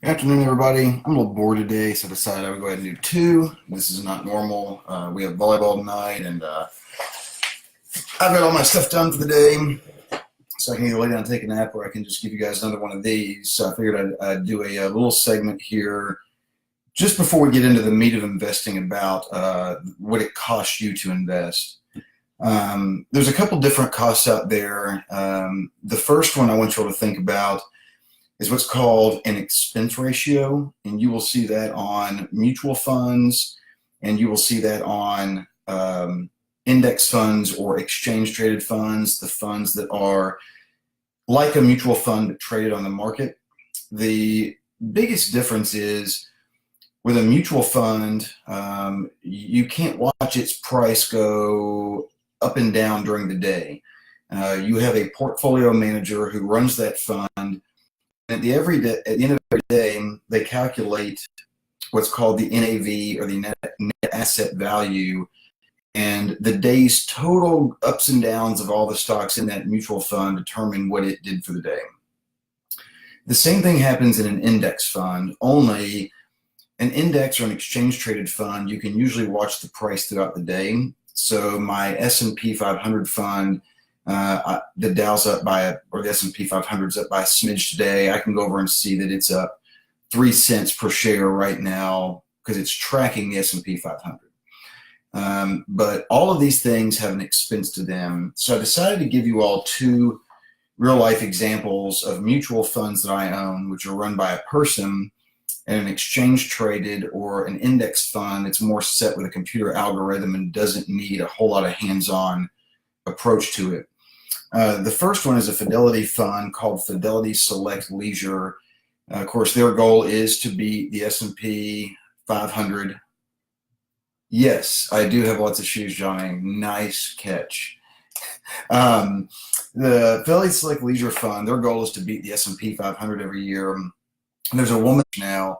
Afternoon, everybody. I'm a little bored today, so I decided I would go ahead and do two. This is not normal. We have volleyball tonight, and I've got all my stuff done for the day, so I can either lay down and take a nap, or I can just give you guys another one of these. So I figured I'd do a little segment here just before we get into the meat of investing about what it costs you to invest. There's a couple different costs out there. The first one I want you all to think about is what's called an expense ratio, and you will see that on mutual funds, and you will see that on index funds or exchange traded funds, the funds that are like a mutual fund but traded on the market. The biggest difference is with a mutual fund, you can't watch its price go up and down during the day. You have a portfolio manager who runs that fund. At the end of every day, they calculate what's called the NAV, or the net asset value, and the day's total ups and downs of all the stocks in that mutual fund determine what it did for the day. The same thing happens in an index fund, only an index or an exchange traded fund, you can usually watch the price throughout the day. So my S&P 500 fund, the Dow's up or the S&P 500 is up by a smidge today. I can go over and see that it's up 3 cents per share right now because it's tracking the S&P 500. But all of these things have an expense to them. So I decided to give you all two real life examples of mutual funds that I own, which are run by a person, and an exchange traded or an index fund that's more set with a computer algorithm and doesn't need a whole lot of hands-on approach to it. The first one is a Fidelity fund called Fidelity Select Leisure. Of course, their goal is to beat the S&P 500. Yes, I do have lots of shoes, Johnny. Nice catch. The Fidelity Select Leisure Fund, their goal is to beat the S&P 500 every year. There's a woman now,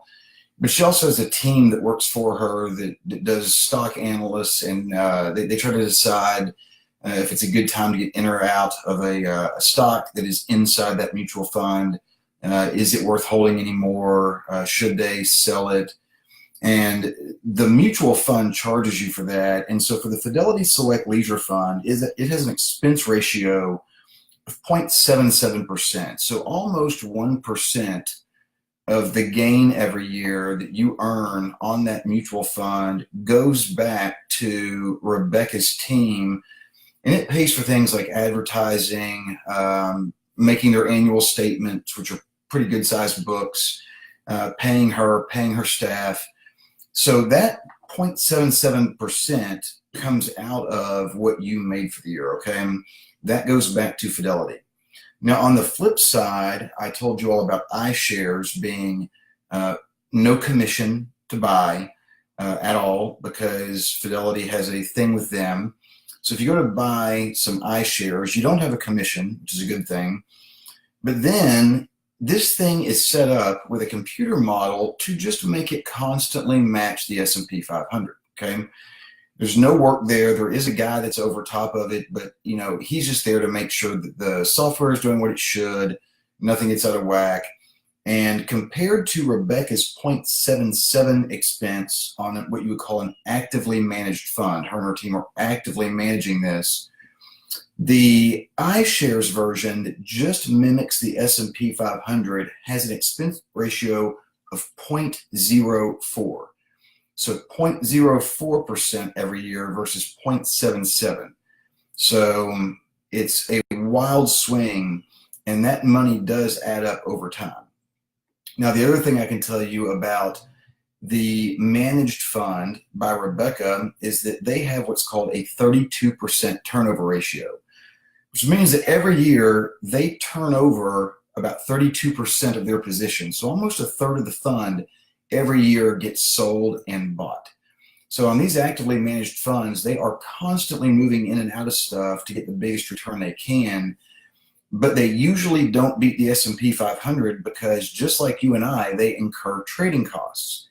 but she also has a team that works for her that does stock analysts, and they try to decide if it's a good time to get in or out of a stock that is inside that mutual fund. Is it worth holding anymore? Should they sell it? And the mutual fund charges you for that. And so for the Fidelity Select Leisure Fund, it has an expense ratio of 0.77%. So almost 1% of the gain every year that you earn on that mutual fund goes back to Rebecca's team. And it pays for things like advertising, making their annual statements, which are pretty good sized books, paying her staff. So that 0.77% comes out of what you made for the year, okay? That goes back to Fidelity. Now, on the flip side, I told you all about iShares being no commission to buy at all, because Fidelity has a thing with them. So if you go to buy some iShares, you don't have a commission, which is a good thing. But then this thing is set up with a computer model to just make it constantly match the S&P 500, okay? There's no work there. There is a guy that's over top of it, but he's just there to make sure that the software is doing what it should, nothing gets out of whack. And compared to Rebecca's 0.77 expense on what you would call an actively managed fund, her and her team are actively managing this, the iShares version that just mimics the S&P 500 has an expense ratio of 0.04. So 0.04% every year versus 0.77. So it's a wild swing, and that money does add up over time. Now, the other thing I can tell you about the managed fund by Rebecca is that they have what's called a 32% turnover ratio, which means that every year they turn over about 32% of their position. So almost a third of the fund every year gets sold and bought. So on these actively managed funds, they are constantly moving in and out of stuff to get the biggest return they can. But they usually don't beat the S&P 500 because, just like you and I, they incur trading costs.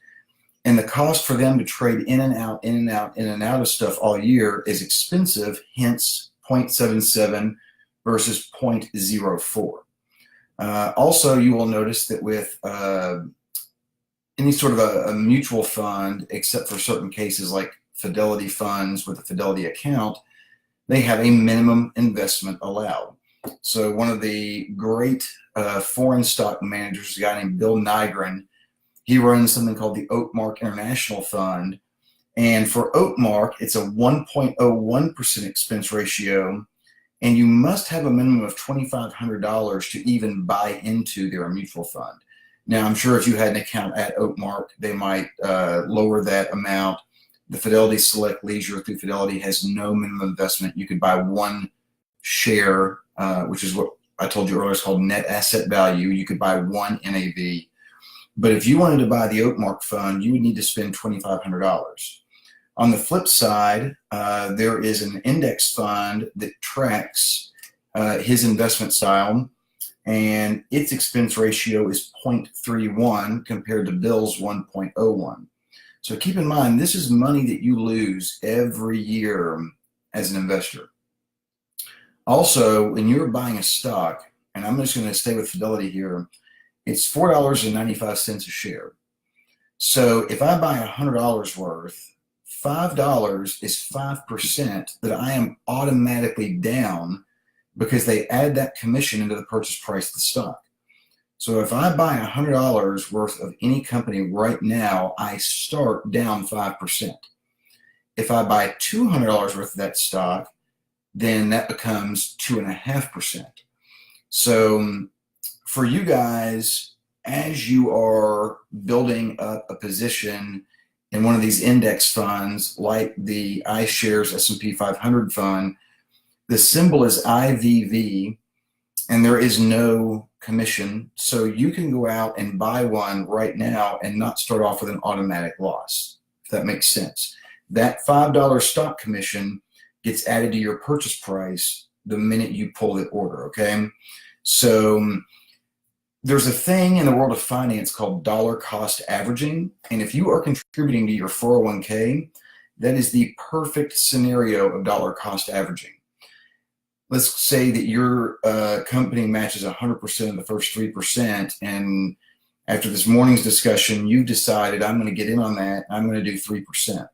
And the cost for them to trade in and out, in and out, in and out of stuff all year is expensive, hence 0.77 versus 0.04. Also, you will notice that with any sort of a mutual fund, except for certain cases like Fidelity funds with a Fidelity account, they have a minimum investment allowed. So one of the great foreign stock managers, a guy named Bill Nygren, he runs something called the Oakmark International Fund. And for Oakmark, it's a 1.01% expense ratio, and you must have a minimum of $2,500 to even buy into their mutual fund. Now, I'm sure if you had an account at Oakmark, they might lower that amount. The Fidelity Select Leisure through Fidelity has no minimum investment. You could buy one share, which is what I told you earlier is called net asset value. You could buy one NAV. But if you wanted to buy the Oakmark fund, you would need to spend $2,500. On the flip side, there is an index fund that tracks his investment style, and its expense ratio is 0.31 compared to Bill's 1.01. So keep in mind, this is money that you lose every year as an investor. Also, when you're buying a stock, and I'm just going to stay with Fidelity here, it's $4.95 a share. So if I buy $100 worth, $5 is 5% that I am automatically down because they add that commission into the purchase price of the stock. So if I buy $100 worth of any company right now, I start down 5%. If I buy $200 worth of that stock, then that becomes 2.5%. So for you guys, as you are building up a position in one of these index funds like the iShares S&P 500 fund, the symbol is IVV, and there is no commission. So you can go out and buy one right now and not start off with an automatic loss, if that makes sense. That $5 stock commission gets added to your purchase price the minute you pull the order, okay? So there's a thing in the world of finance called dollar cost averaging, and if you are contributing to your 401k, that is the perfect scenario of dollar cost averaging. Let's say that your company matches 100% of the first 3%, and after this morning's discussion, you've decided, I'm going to get in on that, I'm going to do 3%.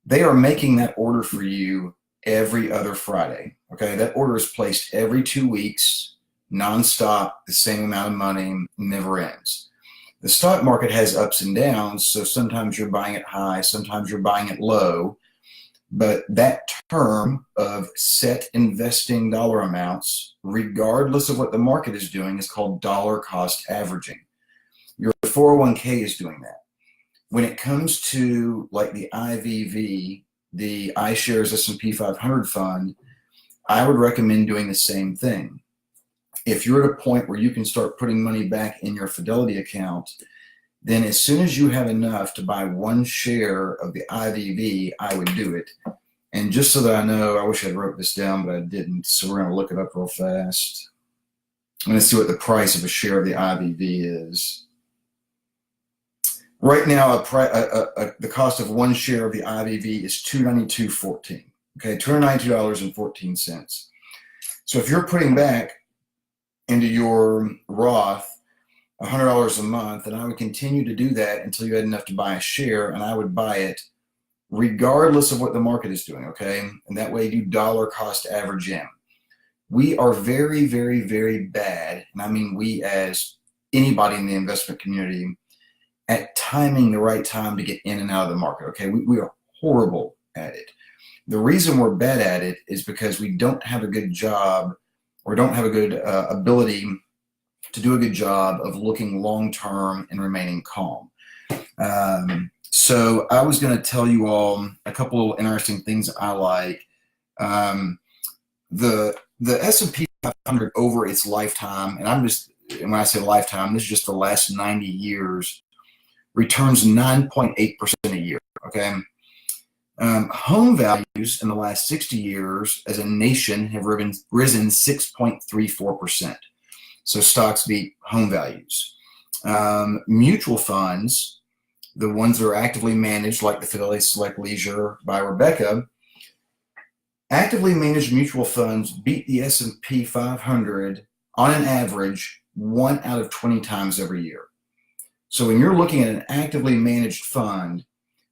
They are making that order for you every other Friday, okay? That order is placed every 2 weeks, nonstop, the same amount of money, never ends. The stock market has ups and downs, so sometimes you're buying it high, sometimes you're buying it low, but that term of set investing dollar amounts, regardless of what the market is doing, is called dollar cost averaging. Your 401k is doing that. When it comes to like the IVV, the iShares S&P 500 fund, I would recommend doing the same thing. If you're at a point where you can start putting money back in your Fidelity account, then as soon as you have enough to buy one share of the IVV, I would do it. And just so that I know, I wish I'd wrote this down, but I didn't. So we're going to look it up real fast. I'm going to see what the price of a share of the IVV is. Right now, the cost of one share of the IVV is $292.14. Okay, $292.14. So if you're putting back into your Roth $100 a month, and I would continue to do that until you had enough to buy a share, and I would buy it regardless of what the market is doing, okay? And that way you dollar cost average in. We are very, very, very bad, and I mean we as anybody in the investment community, at timing the right time to get in and out of the market, okay? We are horrible at it. The reason we're bad at it is because we don't have a good job or don't have a good ability to do a good job of looking long-term and remaining calm. So I was going to tell you all a couple of interesting things I like. The S&P 500 over its lifetime, and when I say lifetime, this is just the last 90 years, returns 9.8% a year, okay? Home values in the last 60 years as a nation have risen 6.34%. So stocks beat home values. Mutual funds, the ones that are actively managed, like the Fidelity Select Leisure by Rebecca, actively managed mutual funds beat the S&P 500 on an average 1 out of 20 times every year. So when you're looking at an actively managed fund,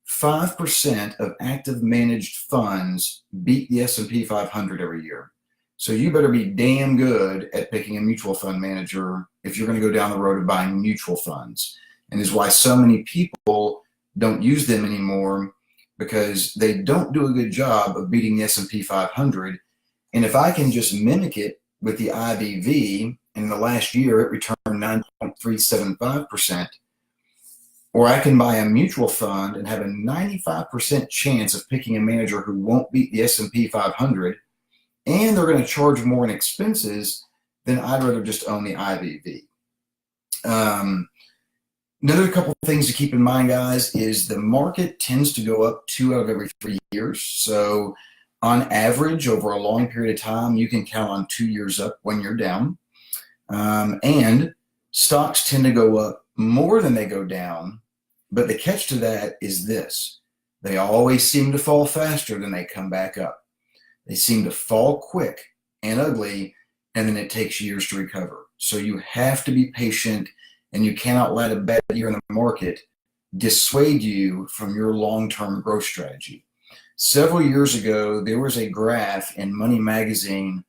5% of active managed funds beat the S&P 500 every year. So you better be damn good at picking a mutual fund manager if you're going to go down the road of buying mutual funds. And is why so many people don't use them anymore, because they don't do a good job of beating the S&P 500. And if I can just mimic it with the IBV, in the last year it returned 9.375%, or I can buy a mutual fund and have a 95% chance of picking a manager who won't beat the S&P 500, and they're going to charge more in expenses, then I'd rather just own the IBV. Another couple of things to keep in mind, guys, is the market tends to go up 2 out of every 3 years. So on average, over a long period of time, you can count on 2 years up when you're down. And stocks tend to go up more than they go down. But the catch to that is this: they always seem to fall faster than they come back up. They seem to fall quick and ugly, and then it takes years to recover. So you have to be patient, and you cannot let a bad year in the market dissuade you from your long-term growth strategy. Several years ago, there was a graph in Money Magazine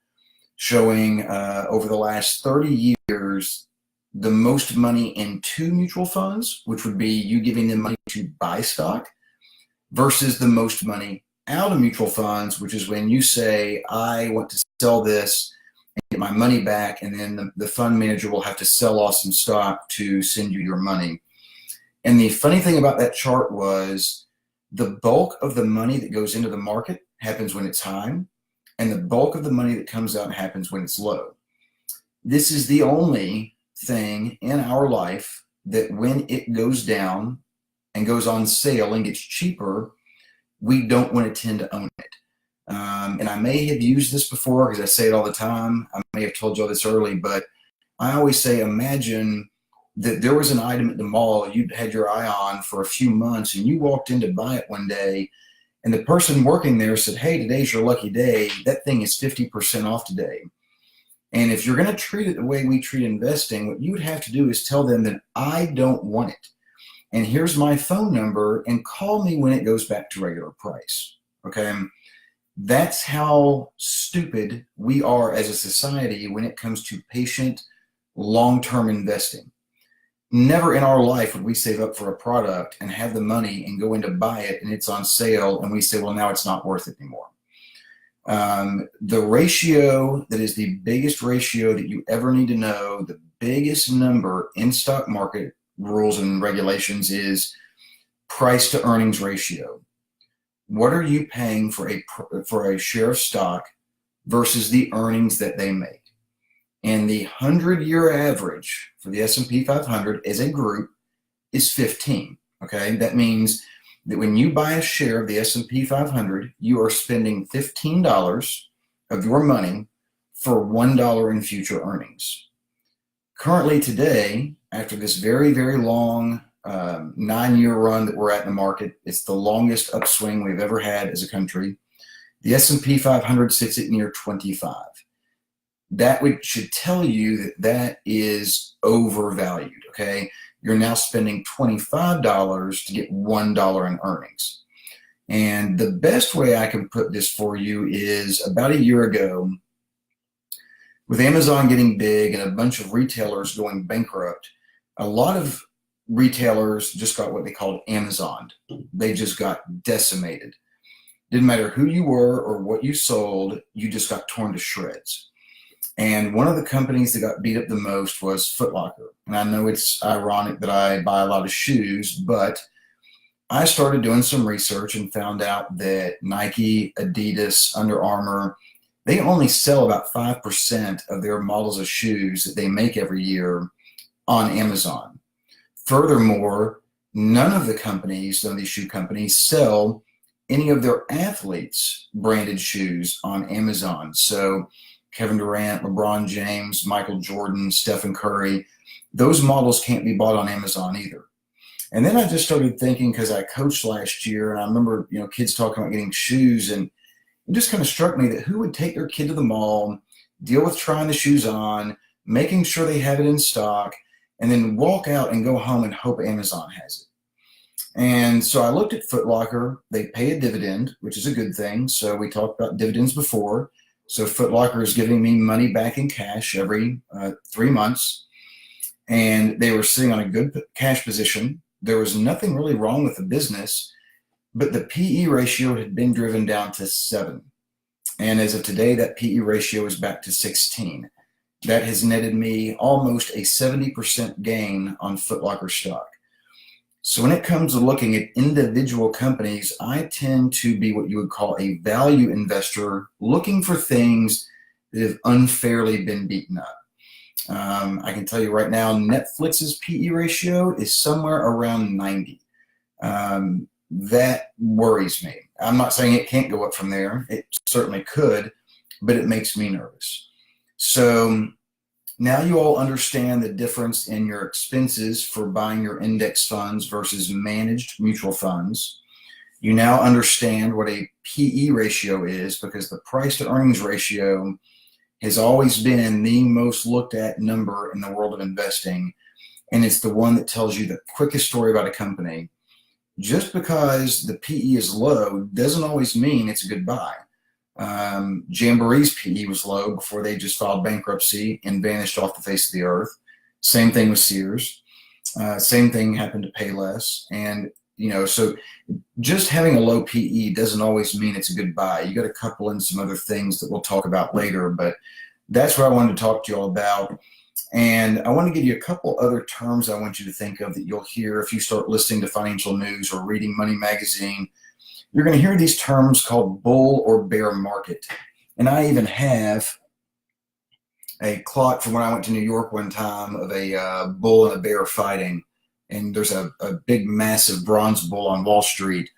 showing over the last 30 years, the most money into mutual funds, which would be you giving them money to buy stock, versus the most money out of mutual funds, which is when you say, I want to sell this and get my money back, and then the fund manager will have to sell off some stock to send you your money. And the funny thing about that chart was the bulk of the money that goes into the market happens when it's high, and the bulk of the money that comes out happens when it's low. This is the only thing in our life that when it goes down and goes on sale and gets cheaper, we don't want to tend to own it. And I may have used this before because I say it all the time. I may have told you all this early, but I always say, imagine that there was an item at the mall you'd had your eye on for a few months, and you walked in to buy it one day, and the person working there said, hey, today's your lucky day. That thing is 50% off today. And if you're going to treat it the way we treat investing, what you would have to do is tell them that I don't want it, and here's my phone number, and call me when it goes back to regular price. Okay? That's how stupid we are as a society when it comes to patient, long-term investing. Never in our life would we save up for a product and have the money and go in to buy it, and it's on sale, and we say, well, now it's not worth it anymore. The ratio that is the biggest ratio that you ever need to know, the biggest number in stock market rules and regulations, is price to earnings ratio. What are you paying for a share of stock versus the earnings that they make? And the 100-year average for the S&P 500 as a group is 15. Okay, that means that when you buy a share of the S&P 500, you are spending $15 of your money for $1 in future earnings. Currently today, after this very, very long 9-year run that we're at in the market, it's the longest upswing we've ever had as a country, the S&P 500 sits at near 25. That should tell you that that is overvalued, okay? You're now spending $25 to get $1 in earnings. And the best way I can put this for you is about a year ago, with Amazon getting big and a bunch of retailers going bankrupt, a lot of retailers just got what they called Amazoned. They just got decimated. Didn't matter who you were or what you sold, you just got torn to shreds. And one of the companies that got beat up the most was Foot Locker. And I know it's ironic that I buy a lot of shoes, but I started doing some research and found out that Nike, Adidas, Under Armour, they only sell about 5% of their models of shoes that they make every year on Amazon. Furthermore, none of the companies, none of these shoe companies, sell any of their athletes' branded shoes on Amazon. So Kevin Durant, LeBron James, Michael Jordan, Stephen Curry, those models can't be bought on Amazon either. And then I just started thinking, because I coached last year, and I remember, kids talking about getting shoes, and it just kind of struck me that who would take their kid to the mall, deal with trying the shoes on, making sure they have it in stock, and then walk out and go home and hope Amazon has it. And so I looked at Foot Locker. They pay a dividend, which is a good thing. So we talked about dividends before. So Foot Locker is giving me money back in cash every 3 months. And they were sitting on a good cash position. There was nothing really wrong with the business, but the PE ratio had been driven down to 7. And as of today, that PE ratio is back to 16. That has netted me almost a 70% gain on Foot Locker stock. So when it comes to looking at individual companies, I tend to be what you would call a value investor, looking for things that have unfairly been beaten up. I can tell you right now, Netflix's PE ratio is somewhere around 90. That worries me. I'm not saying it can't go up from there. It certainly could, but it makes me nervous. So now you all understand the difference in your expenses for buying your index funds versus managed mutual funds. You now understand what a PE ratio is, because the price to earnings ratio has always been the most looked at number in the world of investing. And it's the one that tells you the quickest story about a company. Just because the PE is low doesn't always mean it's a good buy. Jamboree's PE was low before they just filed bankruptcy and vanished off the face of the earth. Same thing with Sears. Same thing happened to Payless. And, so just having a low PE doesn't always mean it's a good buy. You got to couple in some other things that we'll talk about later, but that's what I wanted to talk to you all about. And I want to give you a couple other terms I want you to think of that you'll hear if you start listening to financial news or reading Money Magazine. You're going to hear these terms called bull or bear market. And I even have a clock from when I went to New York one time of a bull and a bear fighting. And there's a big, massive bronze bull on Wall Street.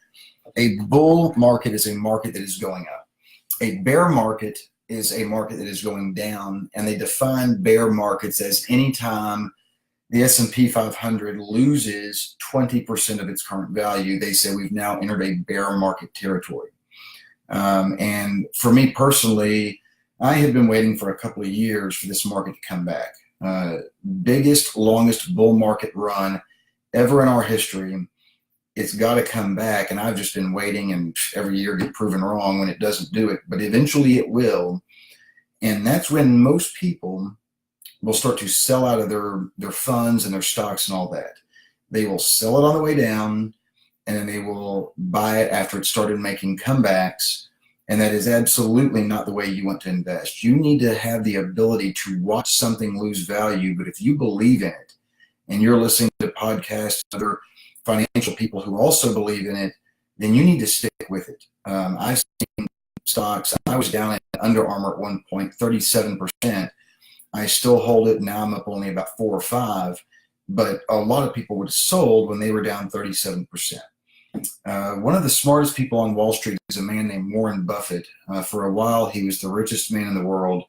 A bull market is a market that is going up. A bear market is a market that is going down. And they define bear markets as any time the S&P 500 loses 20% of its current value. They say we've now entered a bear market territory. And for me personally, I had been waiting for a couple of years for this market to come back. Biggest, longest bull market run ever in our history. It's got to come back. And I've just been waiting, and every year get proven wrong when it doesn't do it. But eventually it will. And that's when most people will start to sell out of their funds and their stocks and all that. They will sell it on the way down, and then they will buy it after it started making comebacks. And that is absolutely not the way you want to invest. You need to have the ability to watch something lose value. But if you believe in it, and you're listening to podcasts, other financial people who also believe in it, then you need to stick with it. I've seen stocks. I was down at Under Armour at one point, 37%. I still hold it. Now I'm up only about 4 or 5, but a lot of people would have sold when they were down 37%. One of the smartest people on Wall Street is a man named Warren Buffett. For a while, he was the richest man in the world,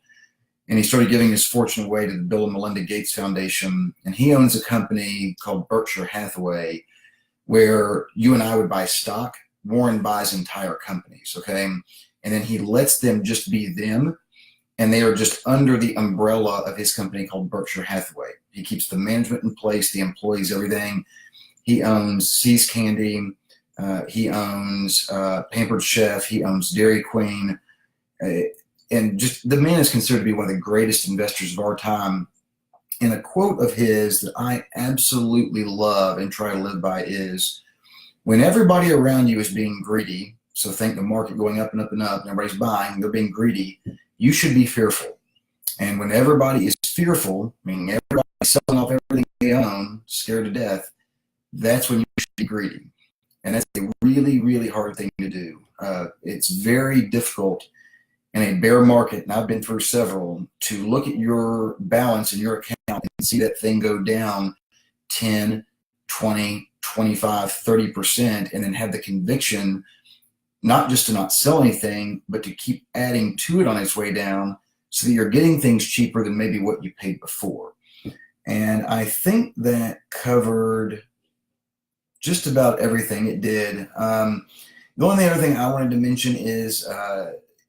and he started giving his fortune away to the Bill and Melinda Gates Foundation. And he owns a company called Berkshire Hathaway, where you and I would buy stock. Warren buys entire companies, okay? And then he lets them just be them. And they are just under the umbrella of his company called Berkshire Hathaway. He keeps the management in place, the employees, everything. He owns See's Candy. He owns Pampered Chef. He owns Dairy Queen. And just the man is considered to be one of the greatest investors of our time. And a quote of his that I absolutely love and try to live by is, when everybody around you is being greedy, so think the market going up and up and up, and everybody's buying, they're being greedy, you should be fearful. And when everybody is fearful, meaning everybody's selling off everything they own, scared to death, that's when you should be greedy. And that's a really, really hard thing to do. It's very difficult in a bear market, and I've been through several, to look at your balance in your account and see that thing go down 10, 20, 25, 30%, and then have the conviction not just to not sell anything, but to keep adding to it on its way down so that you're getting things cheaper than maybe what you paid before. And I think that covered just about everything it did. The only other thing I wanted to mention is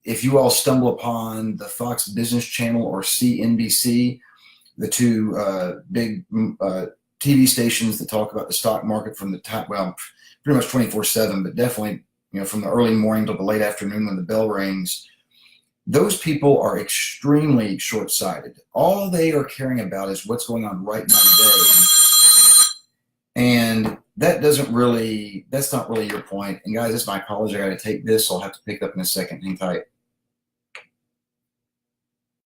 if you all stumble upon the Fox Business Channel or CNBC, the two big TV stations that talk about the stock market from the time, well, pretty much 24/7, but definitely, from the early morning till the late afternoon when the bell rings. Those people are extremely short-sighted. All they are caring about is what's going on right now today. And that's not really your point. And guys, it's my apology. I got to take this. So I'll have to pick up in a second. Hang tight.